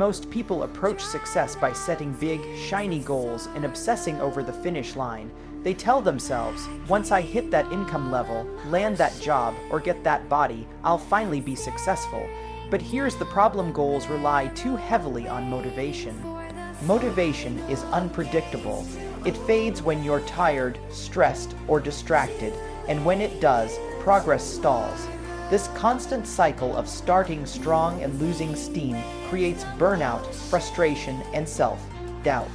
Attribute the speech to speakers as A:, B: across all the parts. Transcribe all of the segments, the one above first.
A: Most people approach success by setting big, shiny goals and obsessing over the finish line. They tell themselves, once I hit that income level, land that job, or get that body, I'll finally be successful. But here's the problem: goals rely too heavily on motivation. Motivation is unpredictable. It fades when you're tired, stressed, or distracted, and when it does, progress stalls. This constant cycle of starting strong and losing steam creates burnout, frustration, and self-doubt.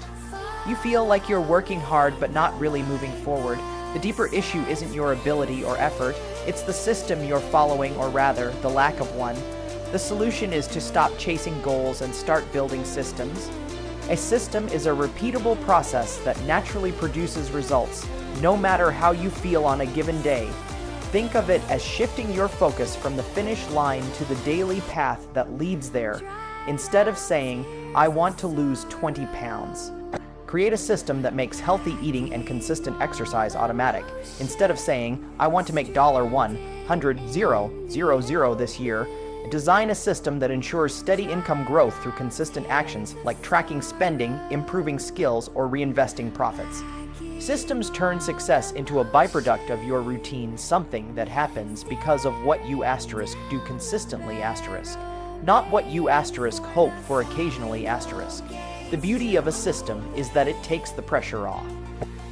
A: You feel like you're working hard but not really moving forward. The deeper issue isn't your ability or effort, it's the system you're following, or rather, the lack of one. The solution is to stop chasing goals and start building systems. A system is a repeatable process that naturally produces results, no matter how you feel on a given day. Think of it as shifting your focus from the finish line to the daily path that leads there. Instead of saying, I want to lose 20 pounds. Create a system that makes healthy eating and consistent exercise automatic. Instead of saying, I want to make $100,000 this year, design a system that ensures steady income growth through consistent actions like tracking spending, improving skills, or reinvesting profits. Systems turn success into a byproduct of your routine, something that happens because of what you do consistently, not what you hope for occasionally. The beauty of a system is that it takes the pressure off.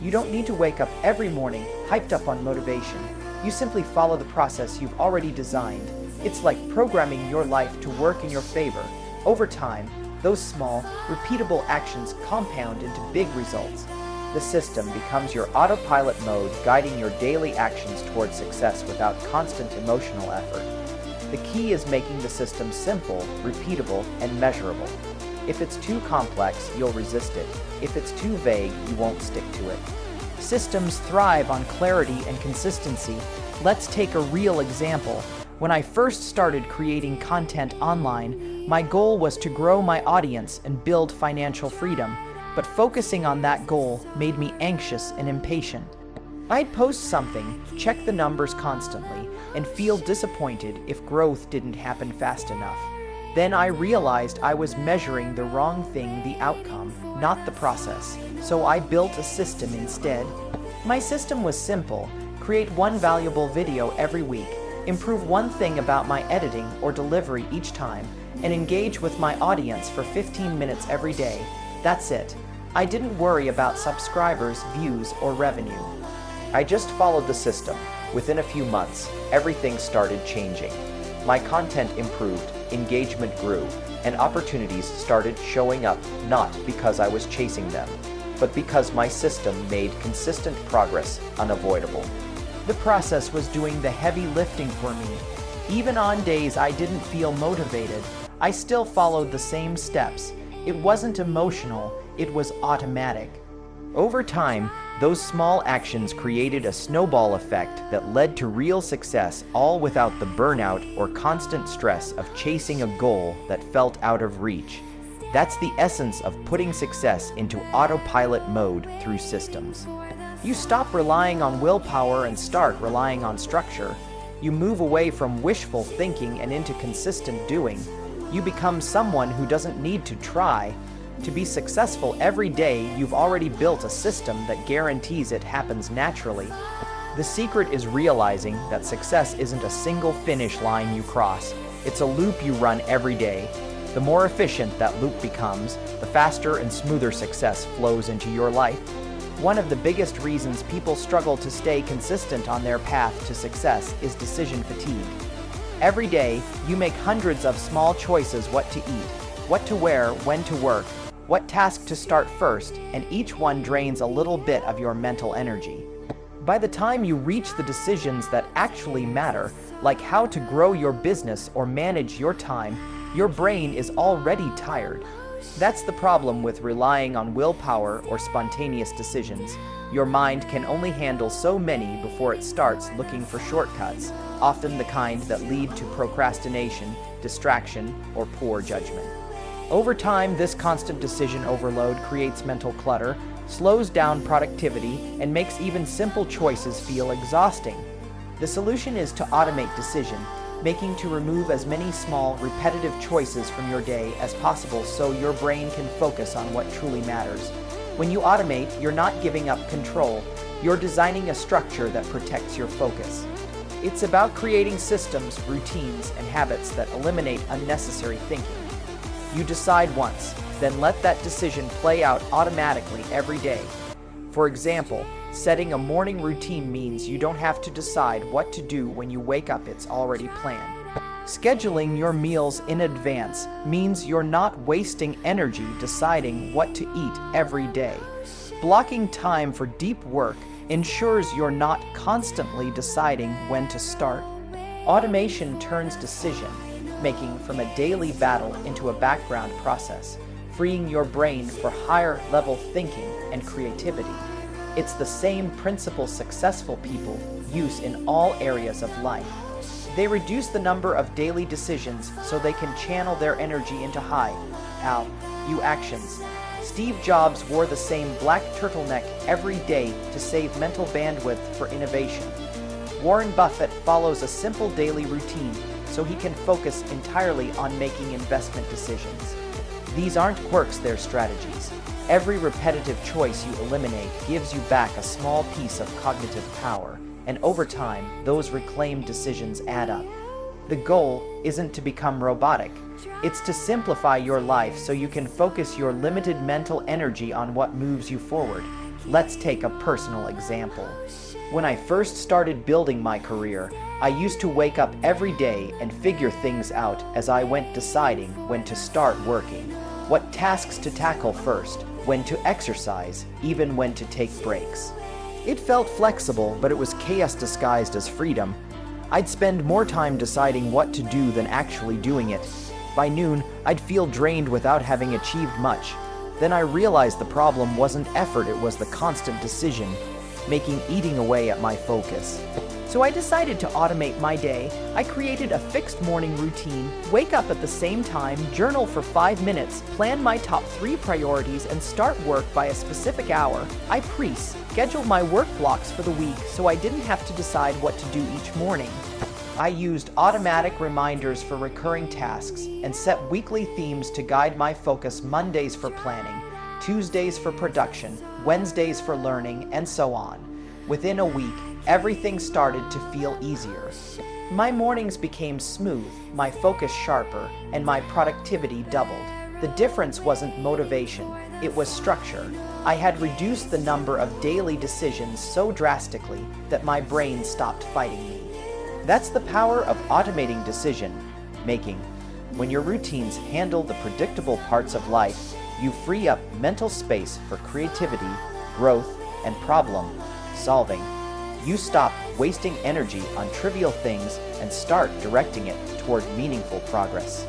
A: You don't need to wake up every morning hyped up on motivation. You simply follow the process you've already designed. It's like programming your life to work in your favor. Over time, those small, repeatable actions compound into big results. The system becomes your autopilot mode, guiding your daily actions towards success without constant emotional effort. The key is making the system simple, repeatable, and measurable. If it's too complex, you'll resist it. If it's too vague, you won't stick to it. Systems thrive on clarity and consistency. Let's take a real example. When I first started creating content online, my goal was to grow my audience and build financial freedom. But focusing on that goal made me anxious and impatient. I'd post something, check the numbers constantly, and feel disappointed if growth didn't happen fast enough. Then I realized I was measuring the wrong thing, the outcome, not the process. So I built a system instead. My system was simple: create one valuable video every week, improve one thing about my editing or delivery each time, and engage with my audience for 15 minutes every day. That's it. I didn't worry about subscribers, views, or revenue. I just followed the system. Within a few months, everything started changing. My content improved, engagement grew, and opportunities started showing up, not because I was chasing them, but because my system made consistent progress unavoidable. The process was doing the heavy lifting for me. Even on days I didn't feel motivated, I still followed the same steps. It wasn't emotional, it was automatic. Over time, those small actions created a snowball effect that led to real success, all without the burnout or constant stress of chasing a goal that felt out of reach. That's the essence of putting success into autopilot mode through systems. You stop relying on willpower and start relying on structure. You move away from wishful thinking and into consistent doing. You become someone who doesn't need to try. To be successful every day, you've already built a system that guarantees it happens naturally. The secret is realizing that success isn't a single finish line you cross. It's a loop you run every day. The more efficient that loop becomes, the faster and smoother success flows into your life. One of the biggest reasons people struggle to stay consistent on their path to success is decision fatigue. Every day, you make hundreds of small choices: what to eat, what to wear, when to work, what task to start first, and each one drains a little bit of your mental energy. By the time you reach the decisions that actually matter, like how to grow your business or manage your time, your brain is already tired. That's the problem with relying on willpower or spontaneous decisions. Your mind can only handle so many before it starts looking for shortcuts, often the kind that lead to procrastination, distraction, or poor judgment. Over time, this constant decision overload creates mental clutter, slows down productivity, and makes even simple choices feel exhausting. The solution is to automate decision. making to remove as many small, repetitive choices from your day as possible so your brain can focus on what truly matters. When you automate, you're not giving up control. You're designing a structure that protects your focus. It's about creating systems, routines, and habits that eliminate unnecessary thinking. You decide once, then let that decision play out automatically every day. For example, setting a morning routine means you don't have to decide what to do when you wake up, it's already planned. Scheduling your meals in advance means you're not wasting energy deciding what to eat every day. Blocking time for deep work ensures you're not constantly deciding when to start. Automation turns decision-making from a daily battle into a background process, freeing your brain for higher-level thinking and creativity. It's the same principle successful people use in all areas of life. They reduce the number of daily decisions so they can channel their energy into high-value actions. Steve Jobs wore the same black turtleneck every day to save mental bandwidth for innovation. Warren Buffett follows a simple daily routine so he can focus entirely on making investment decisions. These aren't quirks, they're strategies. Every repetitive choice you eliminate gives you back a small piece of cognitive power, and over time, those reclaimed decisions add up. The goal isn't to become robotic. It's to simplify your life so you can focus your limited mental energy on what moves you forward. Let's take a personal example. When I first started building my career, I used to wake up every day and figure things out as I went, deciding when to start working, what tasks to tackle first, when to exercise, even when to take breaks. It felt flexible, but it was chaos disguised as freedom. I'd spend more time deciding what to do than actually doing it. By noon, I'd feel drained without having achieved much. Then I realized the problem wasn't effort, it was the constant decision making eating away at my focus. So I decided to automate my day. I created a fixed morning routine, wake up at the same time, journal for 5 minutes, plan my top 3 priorities, and start work by a specific hour. I pre-scheduled my work blocks for the week so I didn't have to decide what to do each morning. I used automatic reminders for recurring tasks and set weekly themes to guide my focus: Mondays for planning, Tuesdays for production, Wednesdays for learning, and so on. Within a week, everything started to feel easier. My mornings became smooth, my focus sharper, and my productivity doubled. The difference wasn't motivation, it was structure. I had reduced the number of daily decisions so drastically that my brain stopped fighting me. That's the power of automating decision-making. When your routines handle the predictable parts of life, you free up mental space for creativity, growth, and problem-solving. You stop wasting energy on trivial things and start directing it toward meaningful progress.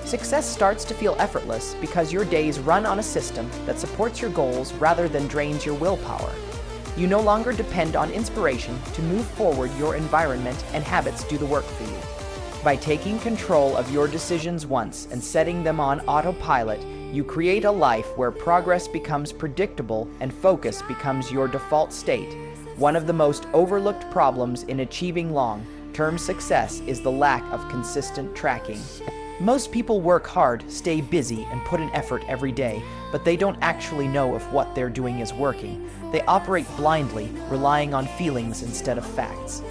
A: Success starts to feel effortless because your days run on a system that supports your goals rather than drains your willpower. You no longer depend on inspiration to move forward. Your environment and habits do the work for you. By taking control of your decisions once and setting them on autopilot, you create a life where progress becomes predictable and focus becomes your default state. One of the most overlooked problems in achieving long-term success is the lack of consistent tracking. Most people work hard, stay busy, and put in effort every day, but they don't actually know if what they're doing is working. They operate blindly, relying on feelings instead of facts.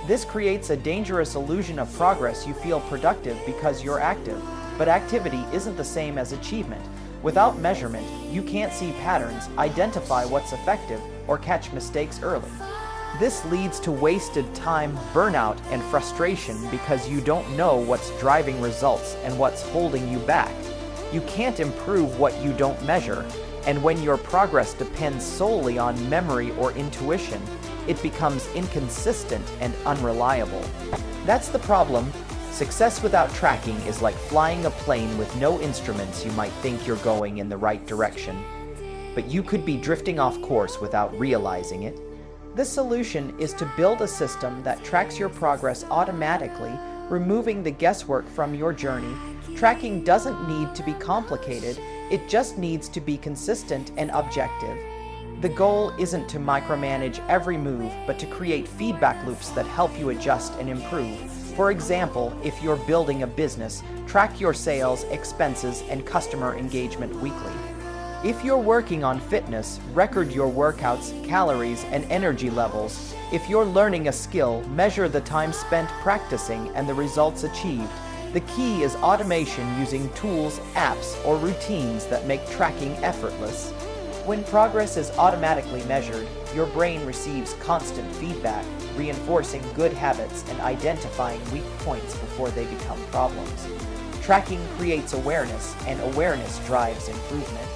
A: This creates a dangerous illusion of progress. You feel productive because you're active, but activity isn't the same as achievement. Without measurement, you can't see patterns, identify what's effective, or catch mistakes early. This leads to wasted time, burnout, and frustration because you don't know what's driving results and what's holding you back. You can't improve what you don't measure, and when your progress depends solely on memory or intuition, it becomes inconsistent and unreliable. That's the problem. Success without tracking is like flying a plane with no instruments. You might think you're going in the right direction, but you could be drifting off course without realizing it. The solution is to build a system that tracks your progress automatically, removing the guesswork from your journey. Tracking doesn't need to be complicated, it just needs to be consistent and objective. The goal isn't to micromanage every move, but to create feedback loops that help you adjust and improve. For example, if you're building a business, track your sales, expenses, and customer engagement weekly. If you're working on fitness, record your workouts, calories, and energy levels. If you're learning a skill, measure the time spent practicing and the results achieved. The key is automation using tools, apps, or routines that make tracking effortless. When progress is automatically measured, your brain receives constant feedback, reinforcing good habits and identifying weak points before they become problems. Tracking creates awareness, and awareness drives improvement.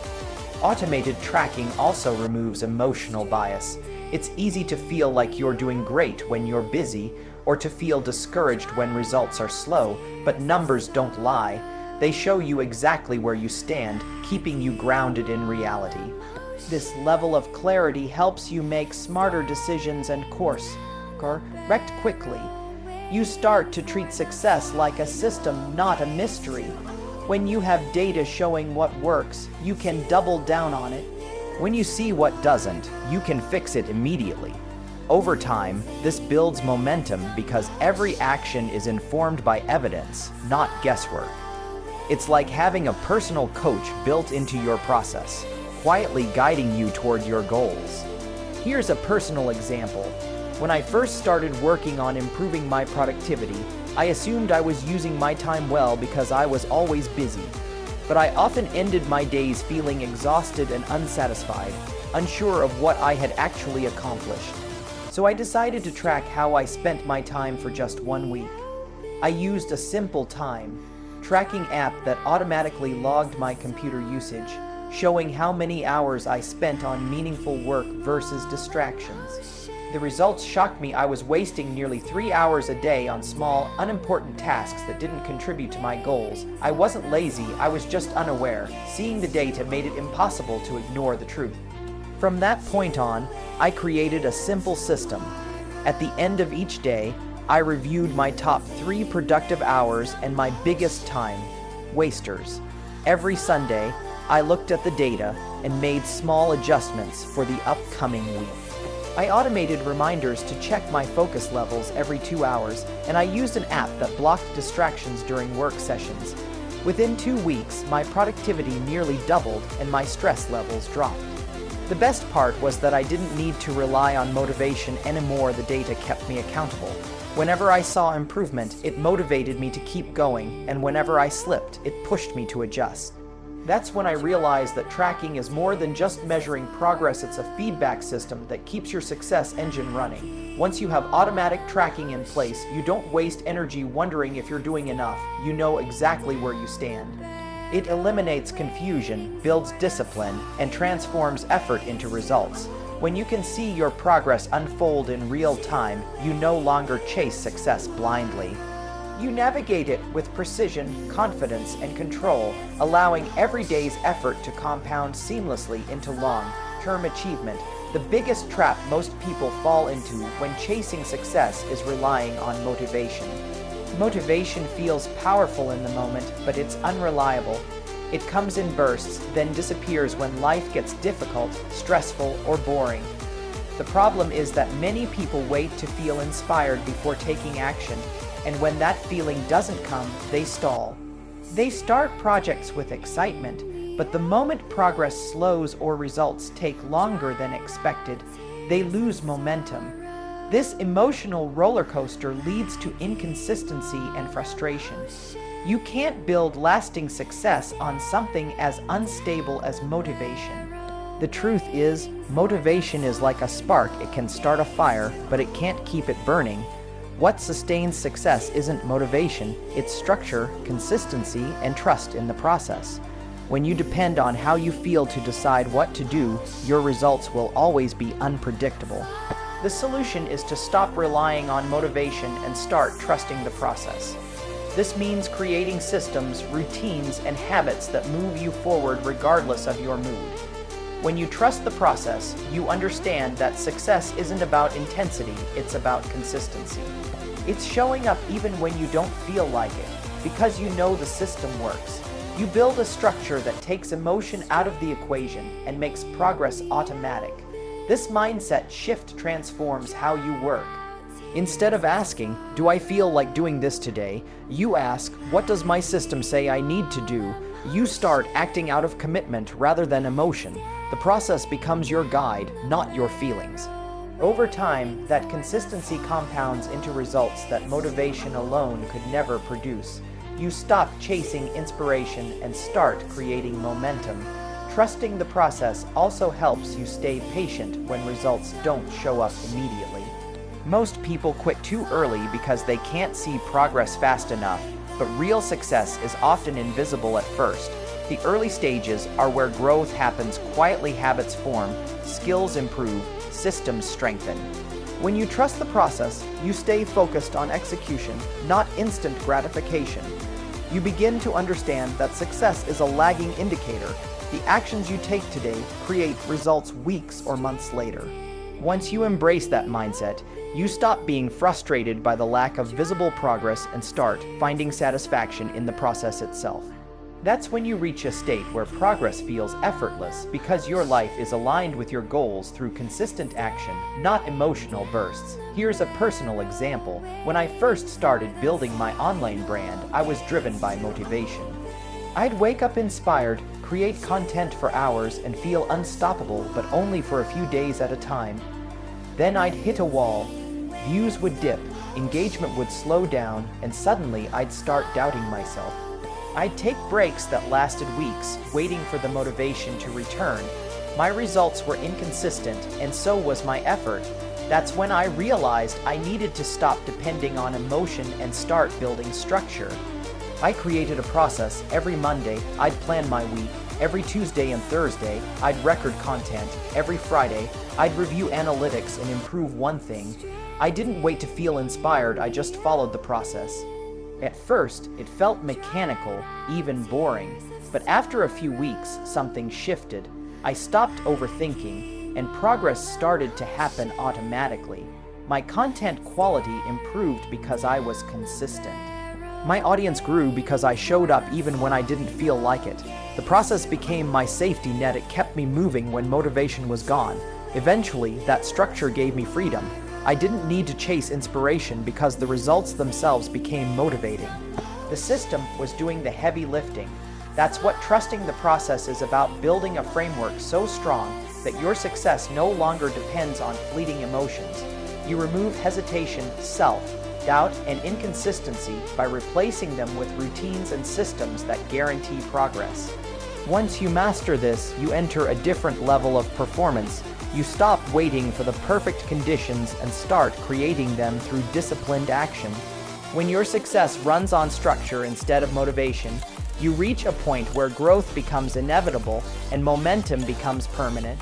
A: Automated tracking also removes emotional bias. It's easy to feel like you're doing great when you're busy, or to feel discouraged when results are slow, but numbers don't lie. They show you exactly where you stand, keeping you grounded in reality. This level of clarity helps you make smarter decisions and correct quickly. You start to treat success like a system, not a mystery. When you have data showing what works, you can double down on it. When you see what doesn't, you can fix it immediately. Over time, this builds momentum because every action is informed by evidence, not guesswork. It's like having a personal coach built into your process, quietly guiding you toward your goals. Here's a personal example. When I first started working on improving my productivity, I assumed I was using my time well because I was always busy. But I often ended my days feeling exhausted and unsatisfied, unsure of what I had actually accomplished. So I decided to track how I spent my time for just 1 week. I used a simple time tracking app that automatically logged my computer usage, showing how many hours I spent on meaningful work versus distractions. The results shocked me. I was wasting nearly 3 hours a day on small, unimportant tasks that didn't contribute to my goals. I wasn't lazy, I was just unaware. Seeing the data made it impossible to ignore the truth. From that point on, I created a simple system. At the end of each day, I reviewed my top 3 productive hours and my biggest time wasters. Every Sunday, I looked at the data and made small adjustments for the upcoming week. I automated reminders to check my focus levels every 2 hours, and I used an app that blocked distractions during work sessions. Within 2 weeks, my productivity nearly doubled and my stress levels dropped. The best part was that I didn't need to rely on motivation anymore. The data kept me accountable. Whenever I saw improvement, it motivated me to keep going, and whenever I slipped, it pushed me to adjust. That's when I realized that tracking is more than just measuring progress. It's a feedback system that keeps your success engine running. Once you have automatic tracking in place, you don't waste energy wondering if you're doing enough. You know exactly where you stand. It eliminates confusion, builds discipline, and transforms effort into results. When you can see your progress unfold in real time, you no longer chase success blindly. You navigate it with precision, confidence, and control, allowing every day's effort to compound seamlessly into long-term achievement. The biggest trap most people fall into when chasing success is relying on motivation. Motivation feels powerful in the moment, but it's unreliable. It comes in bursts, then disappears when life gets difficult, stressful, or boring. The problem is that many people wait to feel inspired before taking action, and when that feeling doesn't come, they stall. They start projects with excitement, but the moment progress slows or results take longer than expected, they lose momentum. This emotional roller coaster leads to inconsistency and frustration. You can't build lasting success on something as unstable as motivation. The truth is, motivation is like a spark. It can start a fire, but it can't keep it burning. What sustains success isn't motivation, it's structure, consistency, and trust in the process. When you depend on how you feel to decide what to do, your results will always be unpredictable. The solution is to stop relying on motivation and start trusting the process. This means creating systems, routines, and habits that move you forward regardless of your mood. When you trust the process, you understand that success isn't about intensity, it's about consistency. It's showing up even when you don't feel like it, because you know the system works. You build a structure that takes emotion out of the equation and makes progress automatic. This mindset shift transforms how you work. Instead of asking, "Do I feel like doing this today?" you ask, "What does my system say I need to do?" You start acting out of commitment rather than emotion. The process becomes your guide, not your feelings. Over time, that consistency compounds into results that motivation alone could never produce. You stop chasing inspiration and start creating momentum. Trusting the process also helps you stay patient when results don't show up immediately. Most people quit too early because they can't see progress fast enough, but real success is often invisible at first. The early stages are where growth happens quietly, habits form, skills improve, systems strengthen. When you trust the process, you stay focused on execution, not instant gratification. You begin to understand that success is a lagging indicator. The actions you take today create results weeks or months later. Once you embrace that mindset, you stop being frustrated by the lack of visible progress and start finding satisfaction in the process itself. That's when you reach a state where progress feels effortless because your life is aligned with your goals through consistent action, not emotional bursts. Here's a personal example. When I first started building my online brand, I was driven by motivation. I'd wake up inspired, create content for hours, and feel unstoppable, but only for a few days at a time. Then I'd hit a wall. Views would dip, engagement would slow down, and suddenly I'd start doubting myself. I'd take breaks that lasted weeks, waiting for the motivation to return. My results were inconsistent, and so was my effort. That's when I realized I needed to stop depending on emotion and start building structure. I created a process. Every Monday, I'd plan my week. Every Tuesday and Thursday, I'd record content. Every Friday, I'd review analytics and improve one thing. I didn't wait to feel inspired, I just followed the process. At first, it felt mechanical, even boring. But after a few weeks, something shifted. I stopped overthinking, and progress started to happen automatically. My content quality improved because I was consistent. My audience grew because I showed up even when I didn't feel like it. The process became my safety net. It kept me moving when motivation was gone. Eventually, that structure gave me freedom. I didn't need to chase inspiration because the results themselves became motivating. The system was doing the heavy lifting. That's what trusting the process is about, building a framework so strong that your success no longer depends on fleeting emotions. You remove hesitation, self-doubt, and inconsistency by replacing them with routines and systems that guarantee progress. Once you master this, you enter a different level of performance. You stop waiting for the perfect conditions and start creating them through disciplined action. When your success runs on structure instead of motivation, you reach a point where growth becomes inevitable and momentum becomes permanent.